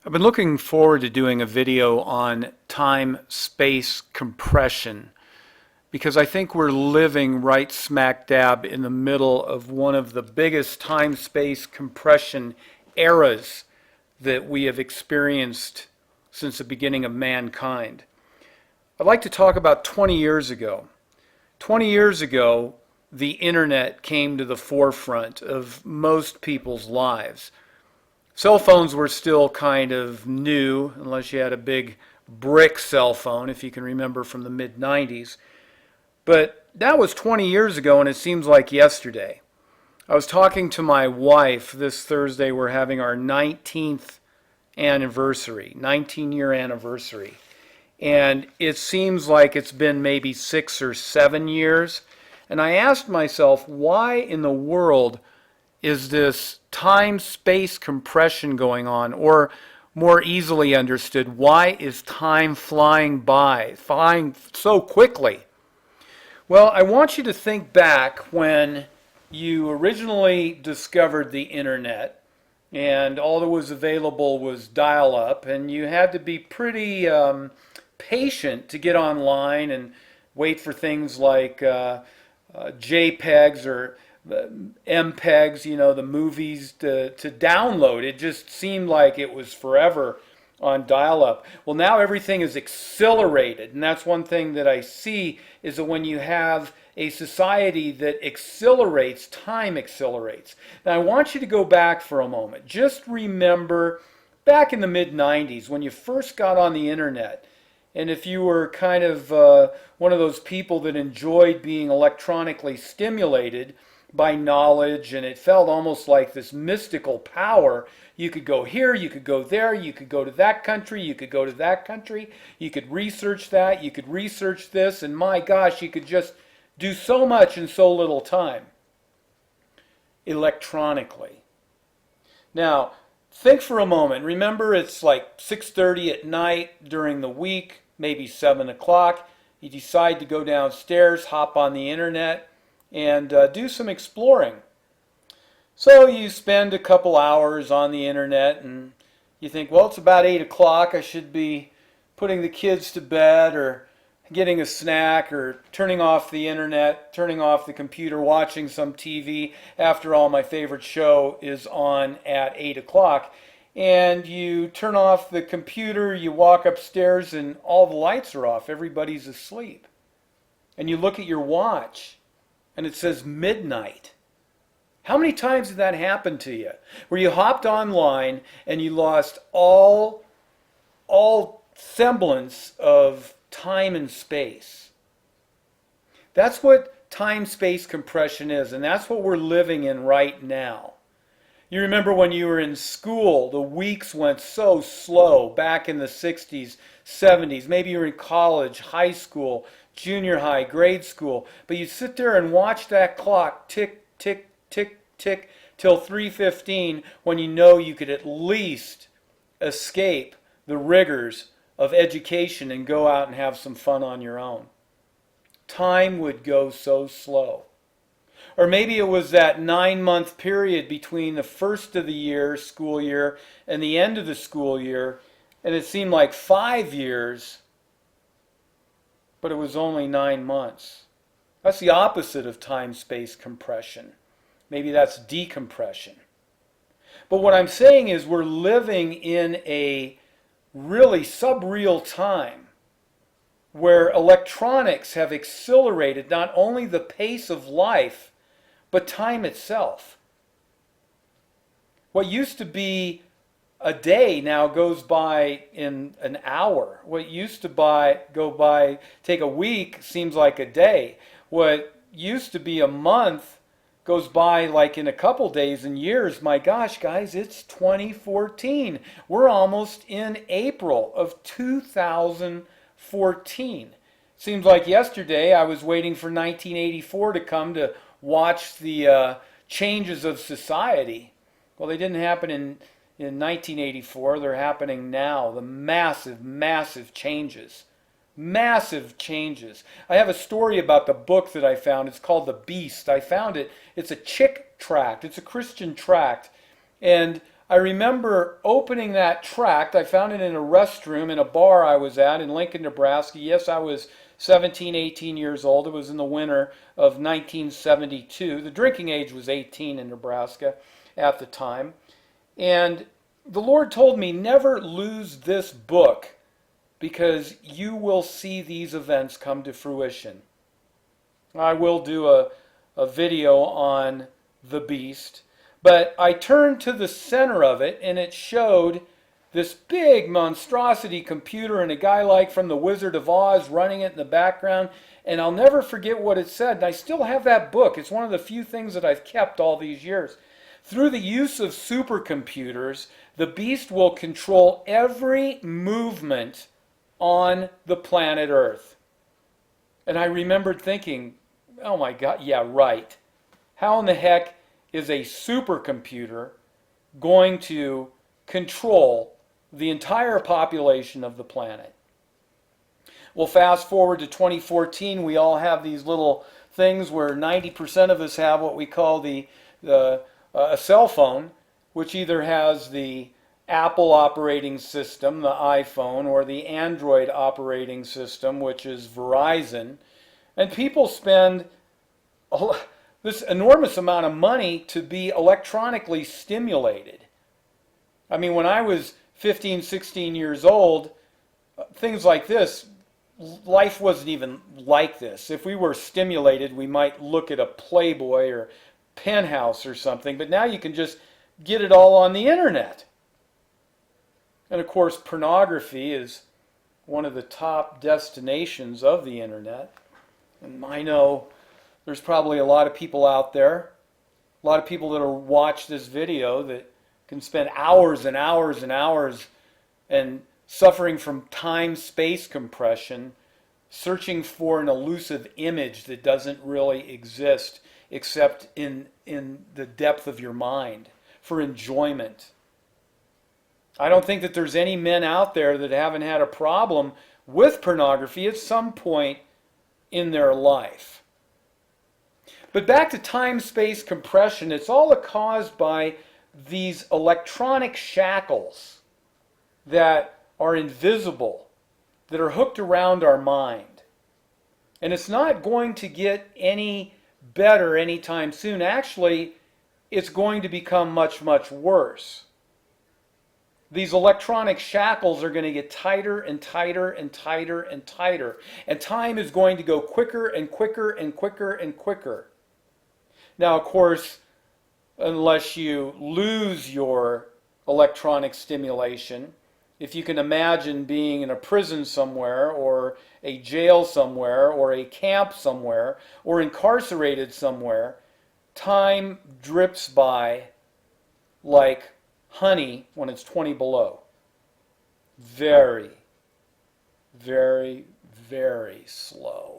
I've been looking forward to doing a video on time-space compression because I think we're living right smack dab in the middle of one of the biggest time-space compression eras that we have experienced since the beginning of mankind. I'd like to talk about 20 years ago. 20 years ago, the internet came to the forefront of most people's lives. Cell phones were still kind of new, unless you had a big brick cell phone, if you can remember from the mid-90s. But that was 20 years ago, and it seems like yesterday. I was talking to my wife this Thursday. We're having our 19th anniversary, 19-year anniversary. And it seems like it's been maybe 6 or 7 years. And I asked myself, why in the world is this time-space compression going on? Or more easily understood, why is time flying by, flying so quickly? Well, I want you to think back when you originally discovered the internet and all that was available was dial-up, and you had to be pretty patient to get online and wait for things like JPEGs or MPEGs, the movies to download. It just seemed like it was forever on dial-up. Well, now everything is accelerated, and that's one thing that I see is that when you have a society that accelerates, time accelerates. Now, I want you to go back for a moment. Just remember back in the mid-90s when you first got on the internet, and if you were kind of one of those people that enjoyed being electronically stimulated by knowledge, and it felt almost like this mystical power. You could go here, you could go there, you could go to that country, you could go to that country, you could research that, you could research this, and my gosh, you could just do so much in so little time electronically. Now, think for a moment. Remember, it's like 6:30 at night during the week, maybe 7 o'clock. You decide to go downstairs, hop on the internet, and do some exploring. So you spend a couple hours on the internet and you think, well, it's about 8 o'clock. I should be putting the kids to bed or getting a snack or turning off the internet, turning off the computer, watching some TV. After all, my favorite show is on at 8 o'clock. And you turn off the computer, you walk upstairs, and all the lights are off. Everybody's asleep. And you look at your watch, and it says midnight. How many times did that happen to you? Where you hopped online and you lost all semblance of time and space. That's what time-space compression is, and that's what we're living in right now. You remember when you were in school, the weeks went so slow back in the 60s, 70s. Maybe you were in college, high school, junior high, grade school. But you sit there and watch that clock tick, tick, tick, tick till 3:15 when you know you could at least escape the rigors of education and go out and have some fun on your own. Time would go so slow. Or maybe it was that 9-month period between the first of the year, school year, and the end of the school year, and it seemed like 5 years, but it was only 9 months. That's the opposite of time-space compression. Maybe that's decompression. But what I'm saying is we're living in a really subreal time where electronics have accelerated not only the pace of life, but time itself. What used to be a day now goes by in an hour. What used to take a week seems like a day. What used to be a month goes by like in a couple days and years. My gosh, guys, it's 2014. We're almost in April of 2014. Seems like yesterday I was waiting for 1984 to come to watch the changes of society. Well, they didn't happen in 1984. They're happening now. The massive, massive changes. Massive changes. I have a story about the book that I found. It's called The Beast. I found it. It's a chick tract. It's a Christian tract. And I remember opening that tract. I found it in a restroom in a bar I was at in Lincoln, Nebraska. Yes, I was 17, 18 years old. It was in the winter of 1972. The drinking age was 18 in Nebraska at the time. And the Lord told me, never lose this book because you will see these events come to fruition. I will do a video on the beast. But I turned to the center of it, and it showed this big monstrosity computer and a guy like from The Wizard of Oz running it in the background. And I'll never forget what it said. And I still have that book. It's one of the few things that I've kept all these years. Through the use of supercomputers, the beast will control every movement on the planet Earth. And I remembered thinking, oh my God, yeah, right. How in the heck is a supercomputer going to control the entire population of the planet? Well, fast forward to 2014, we all have these little things where 90% of us have what we call a cell phone, which either has the Apple operating system, the iPhone, or the Android operating system, which is Verizon. And people spend this enormous amount of money to be electronically stimulated. I mean, when I was 15, 16 years old, things like this, life wasn't even like this. If we were stimulated, we might look at a Playboy or Penthouse or something, but now you can just get it all on the internet. And of course, pornography is one of the top destinations of the internet. And I know there's probably a lot of people out there, a lot of people that will watch this video that can spend hours and hours and hours and suffering from time-space compression, searching for an elusive image that doesn't really exist except in the depth of your mind for enjoyment. I don't think that there's any men out there that haven't had a problem with pornography at some point in their life. But back to time-space compression, it's all caused by these electronic shackles that are invisible, that are hooked around our mind. And it's not going to get any better anytime soon. Actually, it's going to become much, much worse. These electronic shackles are going to get tighter and tighter and tighter and tighter. And time is going to go quicker and quicker and quicker and quicker. Now, of course, unless you lose your electronic stimulation, if you can imagine being in a prison somewhere or a jail somewhere or a camp somewhere or incarcerated somewhere, time drips by like honey when it's 20 below. Very, very, very slow.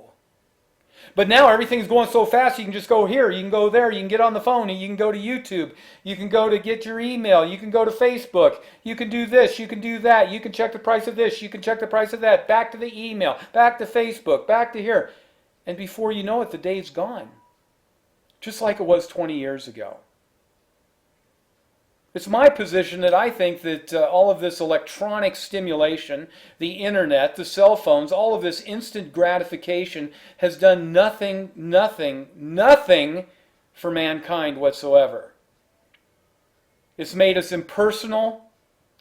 But now everything's going so fast, you can just go here, you can go there, you can get on the phone, you can go to YouTube, you can go to get your email, you can go to Facebook, you can do this, you can do that, you can check the price of this, you can check the price of that, back to the email, back to Facebook, back to here. And before you know it, the day's gone. Just like it was 20 years ago. It's my position that I think that all of this electronic stimulation, the internet, the cell phones, all of this instant gratification has done nothing for mankind whatsoever. It's made us impersonal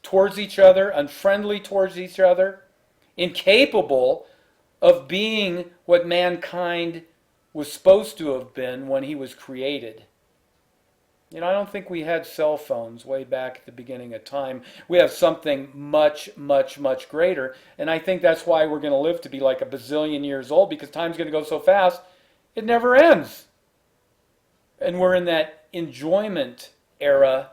towards each other, unfriendly towards each other, incapable of being what mankind was supposed to have been when he was created. You know, I don't think we had cell phones way back at the beginning of time. We have something much, much, much greater. And I think that's why we're going to live to be like a bazillion years old, because time's going to go so fast, it never ends. And we're in that enjoyment era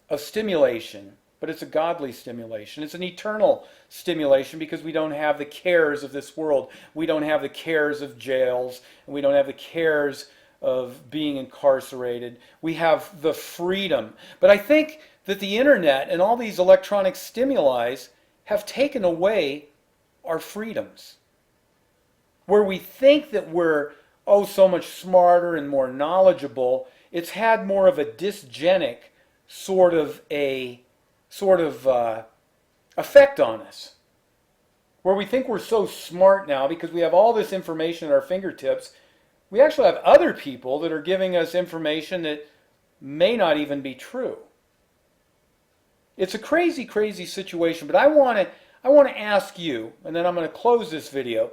of stimulation. But it's a godly stimulation. It's an eternal stimulation because we don't have the cares of this world. We don't have the cares of jails. And we don't have the cares of being incarcerated. We have the freedom. But I think that the internet and all these electronic stimuli have taken away our freedoms. Where we think that we're, so much smarter and more knowledgeable, it's had more of a dysgenic sort of effect on us, where we think we're so smart now because we have all this information at our fingertips. We actually have other people that are giving us information that may not even be true. It's a crazy, crazy situation, but I want to ask you, and then I'm going to close this video.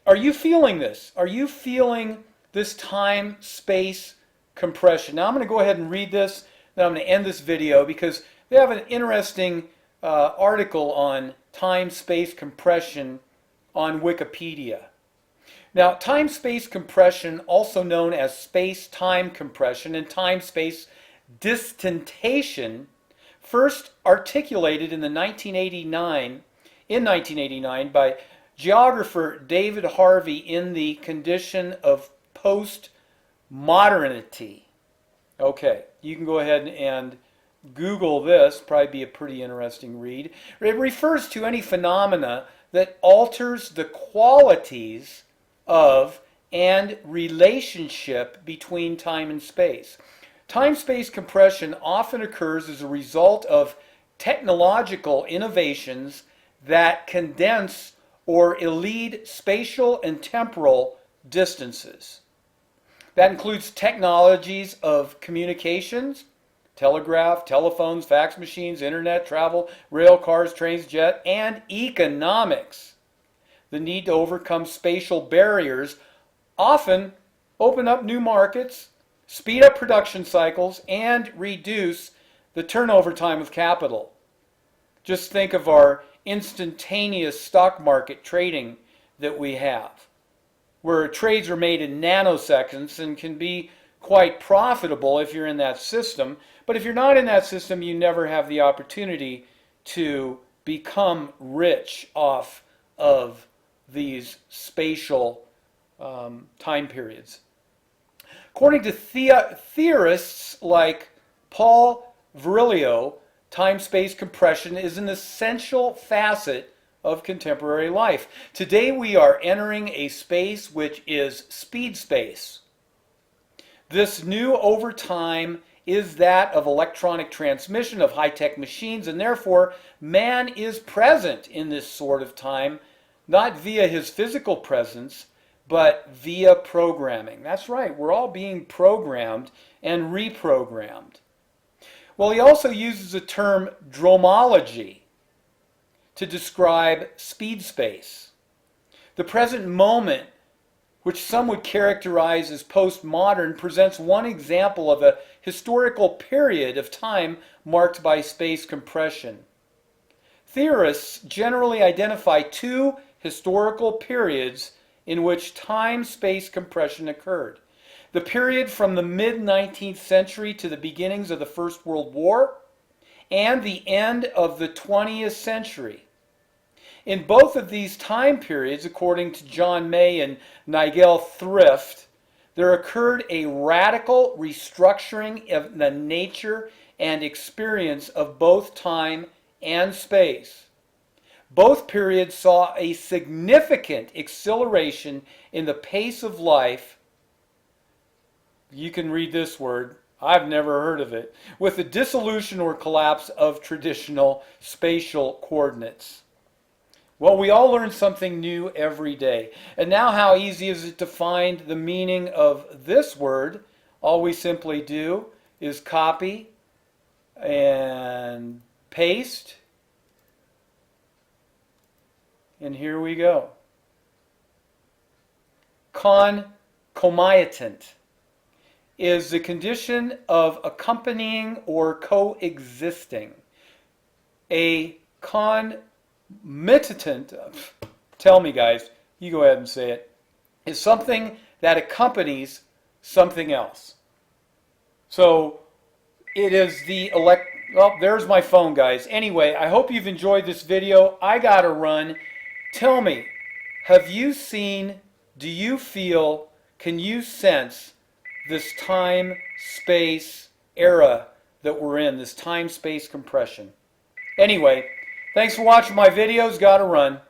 Are you feeling this? Are you feeling this time-space compression? Now I'm going to go ahead and read this, then I'm going to end this video because they have an interesting article on time-space compression on Wikipedia. Now, time-space compression, also known as space-time compression and time-space distentation, first articulated in 1989 by geographer David Harvey in the condition of post-modernity. Okay, you can go ahead and Google this, probably be a pretty interesting read. It refers to any phenomena that alters the qualities of and relationship between time and space. Time-space compression often occurs as a result of technological innovations that condense or elide spatial and temporal distances. That includes technologies of communications, telegraph, telephones, fax machines, internet, travel, rail cars, trains, jet, and economics. The need to overcome spatial barriers often open up new markets, speed up production cycles, and reduce the turnover time of capital. Just think of our instantaneous stock market trading that we have, where trades are made in nanoseconds and can be quite profitable if you're in that system. But if you're not in that system, you never have the opportunity to become rich off of these spatial time periods. According to theorists like Paul Virilio, time-space compression is an essential facet of contemporary life. Today we are entering a space which is speed space. This new over time is that of electronic transmission of high-tech machines, and therefore man is present in this sort of time, not via his physical presence, but via programming. That's right, we're all being programmed and reprogrammed. Well, he also uses the term dromology to describe speed space. The present moment, which some would characterize as postmodern, presents one example of a historical period of time marked by space compression. Theorists generally identify two historical periods in which time-space compression occurred. The period from the mid-19th century to the beginnings of the First World War, and the end of the 20th century. In both of these time periods, according to John May and Nigel Thrift, there occurred a radical restructuring of the nature and experience of both time and space. Both periods saw a significant acceleration in the pace of life. You can read this word, I've never heard of it, with the dissolution or collapse of traditional spatial coordinates. Well, we all learn something new every day. And now how easy is it to find the meaning of this word? All we simply do is copy and paste. And here we go. Concomitant is the condition of accompanying or coexisting. A concomitant, tell me guys, you go ahead and say it, is something that accompanies something else. So it is the well, there's my phone, guys. Anyway, I hope you've enjoyed this video. I gotta run. Tell me, have you seen, do you feel, can you sense this time-space era that we're in, this time-space compression? Anyway, thanks for watching my videos. Gotta run.